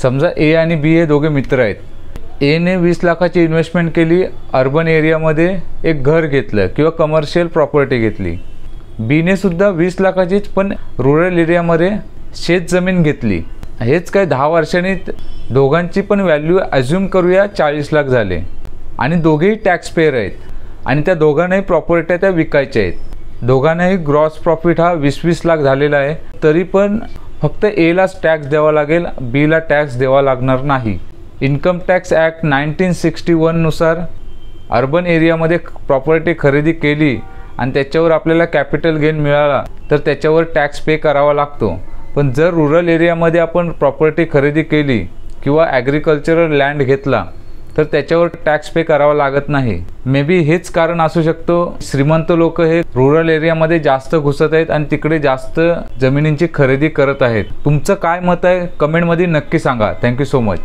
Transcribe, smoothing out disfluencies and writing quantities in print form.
समजा ए आणि बी हे दोघे मित्र आहेत. एने 20 लाखाची इन्व्हेस्टमेंट केली, अर्बन एरियामध्ये एक घर घेतलं किंवा कमर्शियल प्रॉपर्टी घेतली. बीने सुद्धा 20 लाखाचीच पण रुरल एरियामध्ये शेत जमीन घेतली. हेच काय 10 वर्षांनी दोघांची पण व्हॅल्यू ॲज्युम करूया 40 लाख झाले आणि दोघेही टॅक्स पेयर आहेत आणि त्या दोघांनाही प्रॉपर्ट्या त्या विकायच्या आहेत. दोघांनाही ग्रॉस प्रॉफिट हा 20-20 लाख झालेला आहे. तरी पण फक्त एलाच टॅक्स द्यावा लागेल, बीला टॅक्स द्यावा लागणार नाही. इन्कम टॅक्स ॲक्ट 1961 नुसार अर्बन एरियामध्ये प्रॉपर्टी खरेदी केली आणि त्याच्यावर आपल्याला कॅपिटल गेन मिळाला तर त्याच्यावर टॅक्स पे करावा लागतो. पण जर रुरल एरियामध्ये आपण प्रॉपर्टी खरेदी केली किंवा ॲग्रिकल्चरल लँड घेतला तर त्याच्यावर टॅक्स पे करावा लागत नाही. मे बी हेच कारण असू शकतो श्रीमंत लोक हे रुरल एरियामध्ये जास्त घुसत आहेत आणि तिकडे जास्त जमिनींची खरेदी करत आहेत. तुमचं काय मत आहे कमेंटमध्ये नक्की सांगा. Thank you so much.